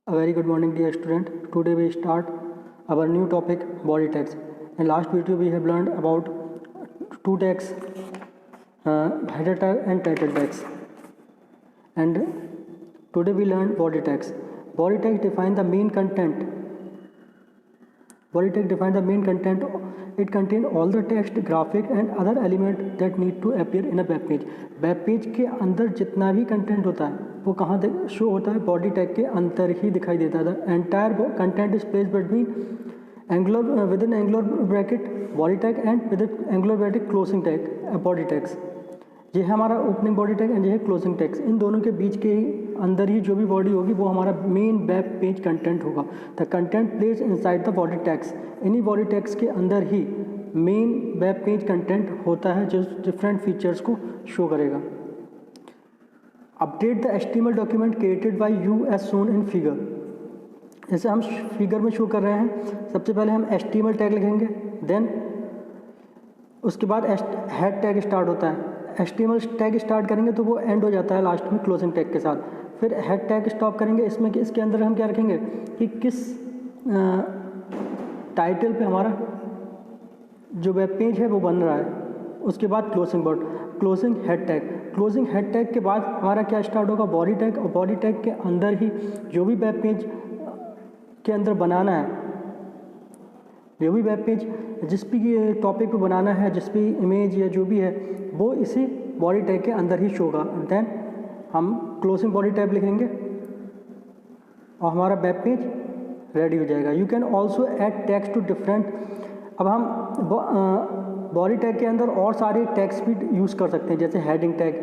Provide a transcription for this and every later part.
A very good morning, dear student. Today we start our new topic, body tags. In last video we have learned about two tags, header tag and title tags. And today we learn body tags. Body tags define the main content. Body tag define the main content. It contains all the text, graphic and other element that need to appear in a web page. Web page के अंदर जितना भी content होता है वो कहाँ show होता है, बॉडी टैग के अंदर ही दिखाई देता है. The entire content is placed between angular with in angular bracket body tag and with angular bracket closing tag body tags. ये है हमारा ओपनिंग बॉडी टैग एंड ये है क्लोजिंग टैग्स. इन दोनों के बीच के अंदर ही जो भी बॉडी होगी वो हमारा मेन वेब पेज कंटेंट होगा. The content place inside the body tags. इन्हीं बॉडी टैग्स के अंदर ही मेन वेब पेज कंटेंट होता है जो डिफरेंट फीचर्स को शो करेगा. Update the HTML document created by you as shown in figure. जैसे हम फिगर में शो कर रहे हैं, सबसे पहले हम HTML टैग लिखेंगे, देन उसके बाद हेड टैग स्टार्ट होता है. HTML टैग स्टार्ट करेंगे तो वो एंड हो जाता है लास्ट में क्लोजिंग टैग के साथ. फिर हेड टैग स्टॉप करेंगे. इसमें इसके अंदर हम क्या रखेंगे कि किस टाइटल पे हमारा जो वेब पेज है वो बन रहा है. उसके बाद closing head tag. Closing head tag के बाद हमारा क्या स्टार्ट होगा, बॉडी टैग. और बॉडी टैग के अंदर ही जो भी वेब पेज के अंदर बनाना है, जो भी वेब पेज जिस भी टॉपिक पे बनाना है, जिस भी इमेज या जो भी है वो इसी बॉडी टैग के अंदर ही शो होगा. देन हम क्लोजिंग बॉडी टैग लिखेंगे और हमारा वेब पेज रेडी हो जाएगा. You can also add tags to different. अब हम बॉडी टैग के अंदर और सारे टैग्स भी यूज़ कर सकते हैं, जैसे heading tag,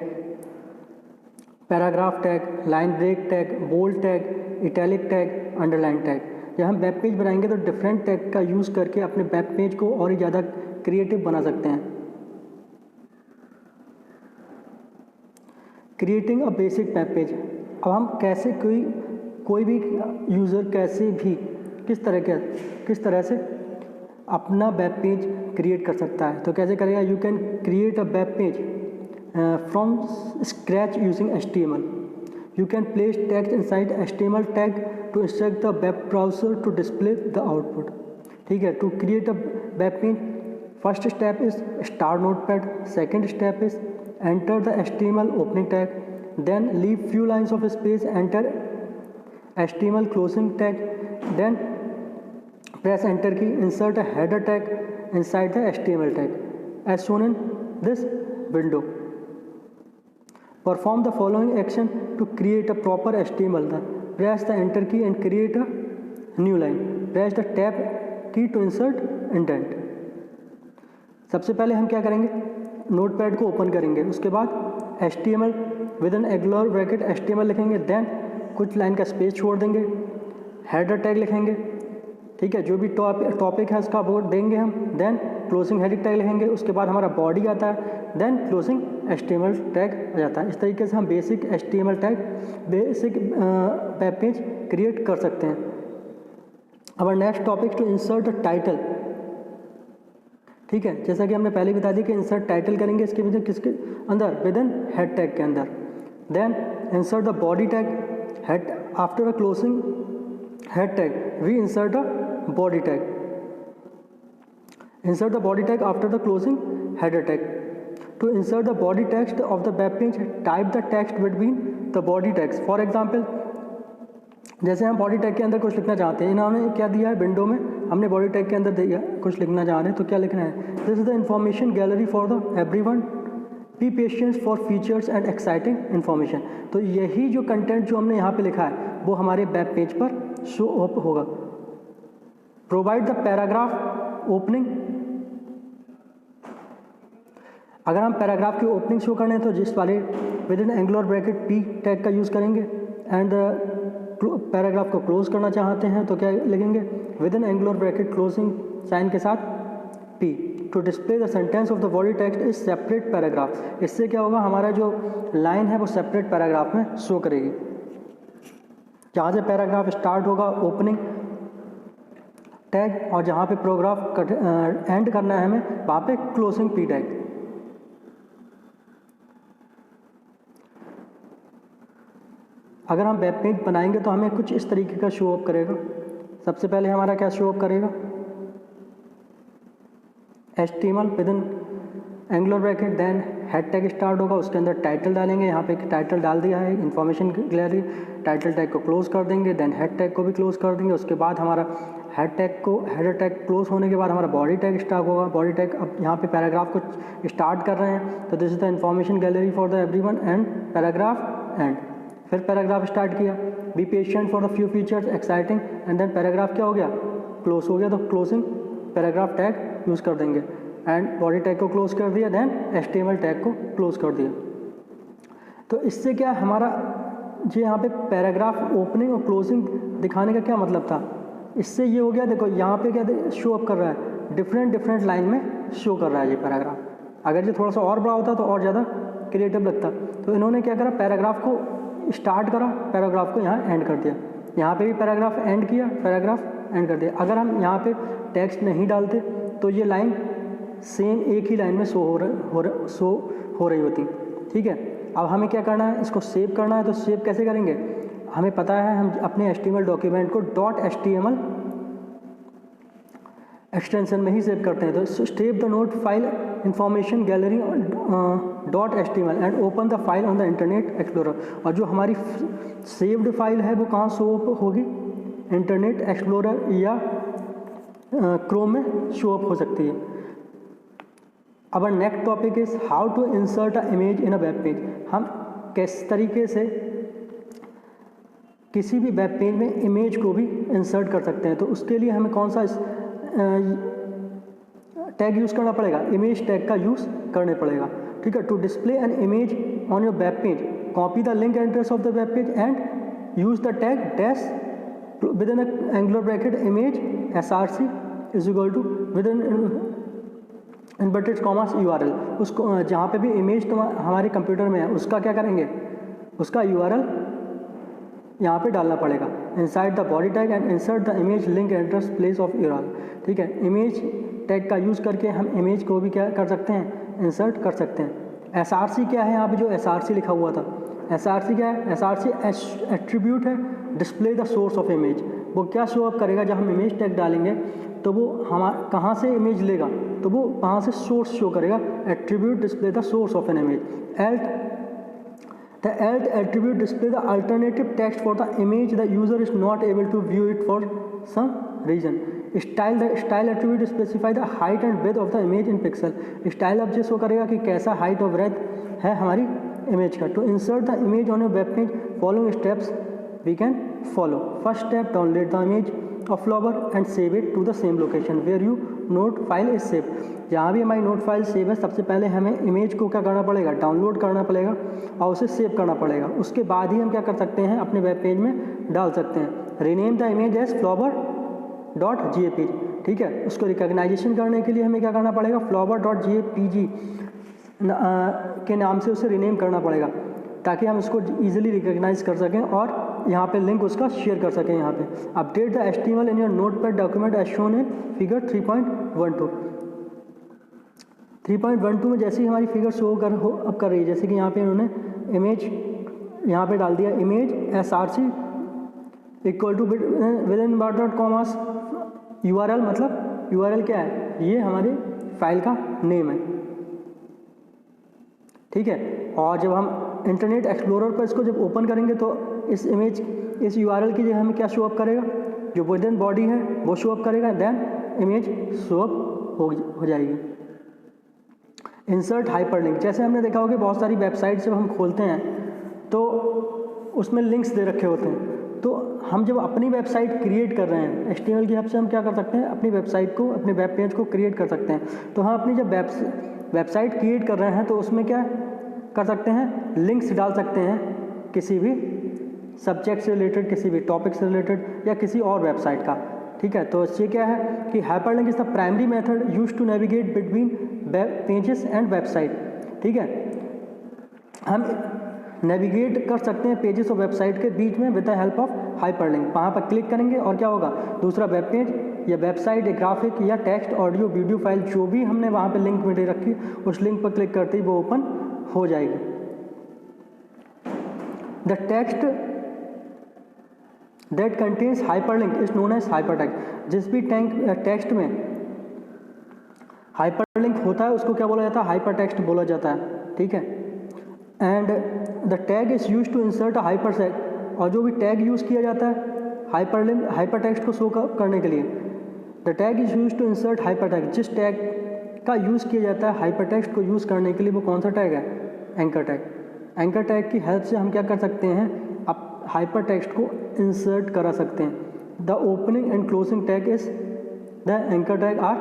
paragraph tag, line break tag, bold tag, italic tag, underline tag. जब हम वेब पेज बनाएंगे तो डिफरेंट टैग का यूज़ करके अपने वेब पेज को और ज़्यादा क्रिएटिव बना सकते हैं. Creating a basic web page. अब हम कैसे कोई भी यूज़र कैसे भी किस तरह से अपना वेब पेज क्रिएट कर सकता है. तो कैसे करेगा, you can create a web page from scratch using HTML. You can place text inside HTML tag to instruct the web browser to display the output. ठीक है. To create a web page, first step is start notepad. Second step is enter the HTML opening tag. Then leave few lines of space, enter HTML closing tag. Then press enter key, insert a header tag inside the HTML tag as shown in this window. Perform the following action to create a proper HTML. Press the enter key and create a new line. Press the tab key to insert indent. सबसे पहले हम क्या करेंगे, notepad को open करेंगे. उसके बाद HTML within angular bracket HTML लिखेंगे. देन कुछ लाइन का स्पेस छोड़ देंगे. हेडर टैग लिखेंगे. ठीक है, जो भी टॉपिक है उसका वो देंगे हम. देन क्लोजिंग हेडिंग टैग लिखेंगे. उसके बाद हमारा बॉडी आता है. देन क्लोजिंग HTML टैग आ जाता है. इस तरीके से हम basic HTML tag, basic web page create कर सकते हैं. Our next topic to insert the title. ठीक है, जैसा कि हमने पहले बता दिया कि इंसर्ट टाइटल करेंगे इसके विद किसके अंदर, विद इन हेड टैग के अंदर. Then insert the body tag. Head after a closing head tag we insert a body tag. Insert the body tag after the closing header tag. To insert the body text of the web page, type the text between the body tags. For example, जैसे हम body tag के अंदर कुछ लिखना चाहते हैं, इन्होंने क्या दिया है विंडो में, हमने बॉडी टैग के अंदर दिया कुछ लिखना चाह रहे हैं, तो क्या लिखना है, this is the information gallery for the everyone, B patience for features and exciting information. तो यही जो कंटेंट जो हमने यहाँ पे लिखा है वो हमारे वेब पेज पर शो अप होगा. Provide the paragraph opening. अगर हम पैराग्राफ की ओपनिंग शो करना है तो जिस वाले within angular bracket P tag का यूज़ करेंगे. एंड पैराग्राफ को क्लोज करना चाहते हैं तो क्या लिखेंगे, within angular bracket closing sign के साथ P. To display the sentence of the body text is separate paragraph. इससे क्या होगा, हमारा जो लाइन है वो सेपरेट पैराग्राफ में शो करेगी. जहाँ से पैराग्राफ स्टार्ट होगा ओपनिंग टैग, और जहाँ पे पैराग्राफ एंड करना है हमें वहाँ पे क्लोजिंग P टैग. अगर हम वेब पेज बनाएंगे तो हमें कुछ इस तरीके का शो अप करेगा। सबसे पहले हमारा क्या शो अप करेगा, HTML within angular bracket, then head tag start होगा, उसके अंदर टाइटल डालेंगे। यहाँ पे एक टाइटल डाल दिया है, इन्फॉर्मेशन गैलरी, टाइटल टैग को क्लोज कर देंगे, देन हेड टैग को भी क्लोज कर देंगे। उसके बाद हमारा हेडर टैग क्लोज होने के बाद हमारा बॉडी टैग स्टार्ट होगा। बॉडी टैग, अब यहाँ पे पैराग्राफ को स्टार्ट कर रहे हैं तो this is the information gallery for the everyone and paragraph and. फिर पैराग्राफ स्टार्ट किया, be patient for the few features exciting, and then paragraph क्या हो गया, क्लोज हो गया। तो क्लोजिंग पैराग्राफ टैग यूज़ कर देंगे एंड बॉडी टैग को क्लोज कर दिया, देन HTML टैग को क्लोज कर दिया। तो इससे क्या हमारा जो यहाँ पे पैराग्राफ ओपनिंग और क्लोजिंग दिखाने का क्या मतलब था, इससे ये हो गया, देखो यहाँ पे क्या शो अप कर रहा है, डिफरेंट लाइन में शो कर रहा है ये पैराग्राफ। अगर ये थोड़ा सा और बड़ा होता तो और ज़्यादा क्रिएटिव लगता। तो इन्होंने क्या करा, पैराग्राफ को स्टार्ट करा, पैराग्राफ को यहाँ एंड कर दिया। यहाँ पे भी पैराग्राफ एंड किया, पैराग्राफ एंड कर दिया। अगर हम यहाँ पे टेक्स्ट नहीं डालते तो ये लाइन सेम एक ही लाइन में शो हो रही होती। ठीक है, अब हमें क्या करना है, इसको सेव करना है। तो सेव कैसे करेंगे, हमें पता है हम अपने HTML डॉक्यूमेंट को .html एक्सटेंशन में ही सेव करते हैं। तो save the note file information gallery .html and open the file on the internet explorer. और जो हमारी सेव्ड फाइल है वो कहाँ शो होगी, इंटरनेट एक्सप्लोरर या क्रोम में शो अप हो सकती है। Our next topic is how to insert a image in a web page. हम किस तरीके से किसी भी वेब पेज में इमेज को भी इंसर्ट कर सकते हैं। तो उसके लिए हमें कौन सा टैग यूज़ करना पड़ेगा, इमेज टैग का यूज़ करने पड़ेगा। ठीक है, to display an image on your web page, copy the link address of the web page and use the tag dash within angular bracket image src is equal to within inverted commas URL। उसको जहाँ पे भी image हमारे computer में है उसका क्या करेंगे, उसका URL यहाँ पे डालना पड़ेगा। Inside the body tag and insert the image link address place of URL। ठीक है, इमेज टैग का यूज़ करके हम इमेज को भी क्या कर सकते हैं, इंसर्ट कर सकते हैं। src क्या है, यहाँ पे जो src लिखा हुआ था, src क्या है, src एट्रीब्यूट है display the source of image. वो क्या शो अप करेगा, जब हम इमेज टैग डालेंगे तो वो कहाँ से इमेज लेगा, तो वो वहाँ से सोर्स शो करेगा। Attribute display the source of an image. The alt attribute display the alternative text for the image the user is not able to view it for some reason. The style attribute specify the height and width of the image in pixel. Style अब show करेगा कि कैसा height और breadth है हमारी image का। To insert the image on your web page, following steps we can follow. First step, download the image of flower and save it to the same location where you node file is saved. जहाँ भी हमारी note file save है, सबसे पहले हमें image को क्या करना पड़ेगा, डाउनलोड करना पड़ेगा और उसे सेव करना पड़ेगा। उसके बाद ही हम क्या कर सकते हैं, अपने वेब पेज में डाल सकते हैं। Rename the image as flower.jpg। ठीक है, उसको रिकॉग्नाइजेशन करने के लिए हमें क्या करना पड़ेगा, flower.jpg के नाम से उसे रीनेम करना पड़ेगा ताकि हम इसको ईजिली रिकॉग्नाइज कर सकें और यहाँ पे लिंक उसका शेयर कर सकें। यहाँ पे update the HTML in your notepad document as shown in figure 3.12। 3.12 में जैसे ही हमारी फिगर शो अब कर रही है, जैसे कि यहाँ पे इन्होंने इमेज यहाँ पे डाल दिया, image src equal to within dot commas URL। मतलब URL क्या है, ये हमारी फाइल का नेम है। ठीक है, और जब हम इंटरनेट एक्सप्लोरर पर इसको जब ओपन करेंगे तो इस URL की जगह हमें क्या शो अप करेगा, जो विद इन बॉडी है वो शो अप करेगा, देन इमेज शो अप हो जाएगी। इंसर्ट हाइपरलिंक, जैसे हमने देखा होगा बहुत सारी वेबसाइट जब हम खोलते हैं तो उसमें लिंक्स दे रखे होते हैं। तो हम जब अपनी वेबसाइट क्रिएट कर रहे हैं HTML की हेल्प से, हम क्या कर सकते हैं, अपनी वेबसाइट को, अपने वेब पेज को क्रिएट कर सकते हैं। तो हम अपनी जब वेबसाइट क्रिएट कर रहे हैं तो उसमें क्या कर सकते हैं, लिंक्स डाल सकते हैं किसी भी सब्जेक्ट से रिलेटेड, किसी भी टॉपिक से रिलेटेड या किसी और वेबसाइट का। ठीक है, तो इससे क्या है कि hyperlink is the primary method used to navigate between pages and website. ठीक है, हम नेविगेट कर सकते हैं पेजेस और वेबसाइट के बीच में with the help of hyperlink. वहाँ पर क्लिक करेंगे और क्या होगा, दूसरा वेब पेज या वेबसाइट या ग्राफिक या टेक्स्ट, ऑडियो, वीडियो फाइल जो भी हमने वहाँ पे लिंक में दे रखी, उस लिंक पर क्लिक करते ही वो ओपन हो जाएगी। The text that contains hyperlink is known as hypertext. जिस भी टेक्स्ट में हाइपरलिंक होता है उसको क्या बोला जाता है, हाइपरटेक्स्ट बोला जाता है, ठीक है। And the tag is use to insert a hypertext, और जो भी टैग यूज़ किया जाता है हाइपरटेक्स्ट को शो करने के लिए, the tag is use to insert hypertext. जिस टैग का यूज़ किया जाता है हाइपरटेक्स्ट को यूज़ करने के लिए वो कौन सा टैग है, एंकर टैग। एंकर टैग की हेल्प से हम क्या कर सकते हैं, अब हाइपरटेक्स्ट को इंसर्ट करा सकते हैं। The opening and closing tag is the anchor tag are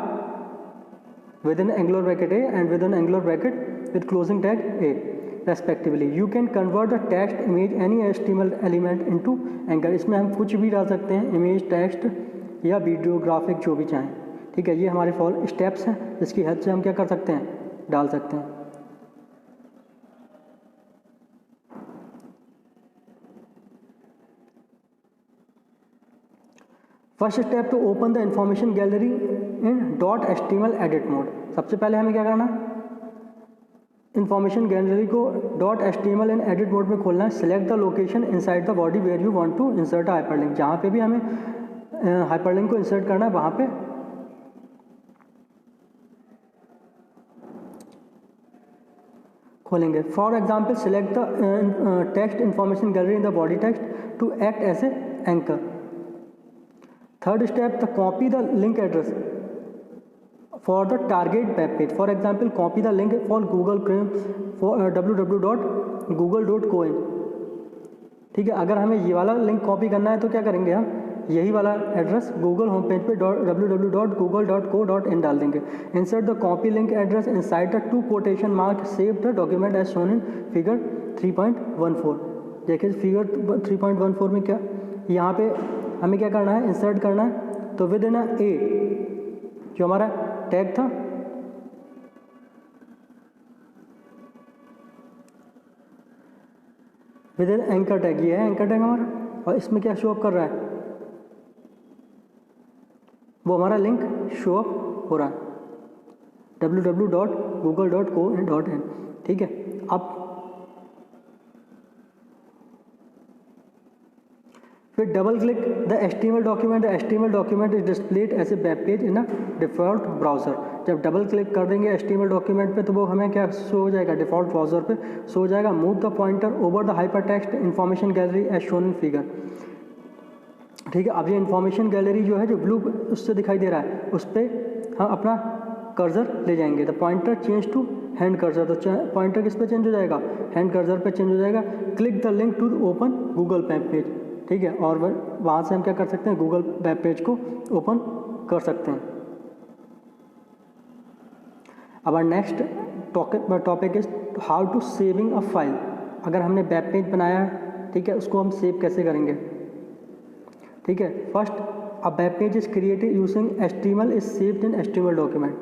within angular bracket A and within angular bracket with closing tag A respectively. You can convert the text, image, any HTML element into anchor। इसमें हम कुछ भी डाल सकते हैं, image, text या video, graphic, जो भी चाहें, ठीक है। ये हमारे स्टेप्स हैं जिसकी हेल्प से हम क्या कर सकते हैं, डाल सकते हैं। First step to open the information gallery in .html edit mode. सबसे पहले हमें क्या करना है, इंफॉर्मेशन गैलरी को .html इन एडिट मोड में खोलना है। Select the location inside the body where you want to insert hyperlink. जहाँ पे भी हमें हाइपरलिंक को इंसर्ट करना है वहाँ पे खोलेंगे। For example select the text information gallery in the body text to act as a anchor. Third step, the copy the link address for the target web page. For example, copy the link for Google Chrome for www.google.com। ठीक है, अगर हमें ये वाला link copy करना है तो क्या करेंगे, हम यही वाला एड्रेस गूगल होम पेज पे www.google.co.in डाल देंगे। Insert the copy link address inside the two quotation mark, save the document as shown in figure 3.14। देखिए फिगर 3.14 में क्या, यहाँ पे हमें क्या करना है, इंसर्ट करना है। तो विद इन ए जो हमारा टैग था, विद इन एंकर टैग, ये है एंकर टैग हमारा, और इसमें क्या शो अप कर रहा है, वो हमारा लिंक शो अप हो रहा है www.google.co.in। ठीक है, अब फिर double click the HTML document. The HTML document is displayed as a web page in a default browser. जब डबल क्लिक कर देंगे HTML डॉक्यूमेंट पे तो वो हमें क्या शो हो जाएगा, डिफ़ॉल्ट ब्राउज़र पे शो हो जाएगा। Move the pointer over the hypertext information gallery as shown in figure. ठीक है, अब ये इन्फॉर्मेशन गैलरी जो है, जो ब्लू उससे दिखाई दे रहा है, उस पर हम अपना कर्सर ले जाएंगे। The pointer change to hand cursor. तो पॉइंटर किस पे चेंज हो जाएगा, हैंड कर्सर पे चेंज हो जाएगा। Click the link to open Google web page. ठीक है, और वहाँ से हम क्या कर सकते हैं, गूगल वेब पेज को ओपन कर सकते हैं। अब next topic is how to saving a file. अगर हमने वेब पेज बनाया है, ठीक है, उसको हम सेव कैसे करेंगे। ठीक है, first a web page is created using HTML is saved in HTML document.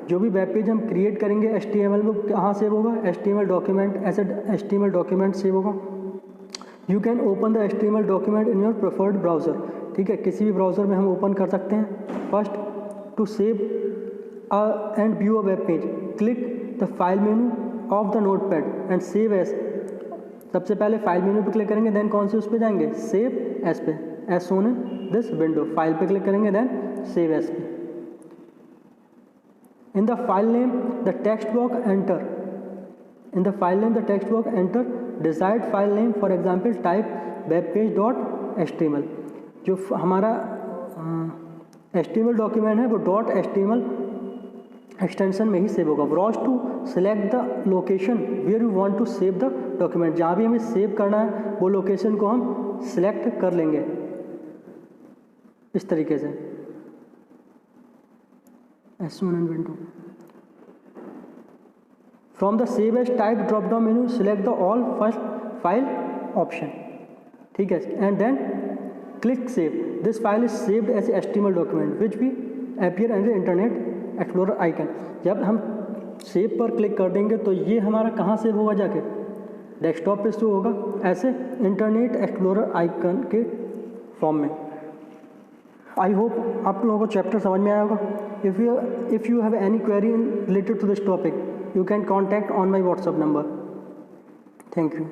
जो भी वेब पेज हम क्रिएट करेंगे HTML में कहाँ सेव होगा, HTML डॉक्यूमेंट, ऐसे HTML डॉक्यूमेंट सेव होगा। You can open the HTML document in your preferred browser. ठीक है, किसी भी ब्राउज़र में हम ओपन कर सकते हैं। First to save and view a web page, click the file menu of the notepad and save as. सबसे पहले फाइल मेनू पे क्लिक करेंगे, देन कौन से उस पे जाएंगे, सेव एज पे, as shown in this window. File पे क्लिक करेंगे, देन सेव एज पे। In the file name the text box enter, in the file name the text box enter desired file name. For example type webpage.html। जो हमारा HTML document है वो .html extension में ही save होगा। Browse to select the location where you want to save the document. जहाँ भी हमें सेव करना है वो लोकेशन को हम सिलेक्ट कर लेंगे इस तरीके से, as shown in window. From the save as type drop down menu select the all first file option. ठीक है, and then click save. This file is saved as HTML document which भी appear as internet explorer icon. जब हम save पर click कर देंगे तो ये हमारा कहाँ सेव होगा, जाके डेस्कटॉप पे सेव होगा ऐसे इंटरनेट एक्सप्लोरर आइकन के फॉर्म में। आई होप आप लोगों को चैप्टर समझ में आया होगा। If you have any query related to this topic, you can contact on my WhatsApp number. Thank you.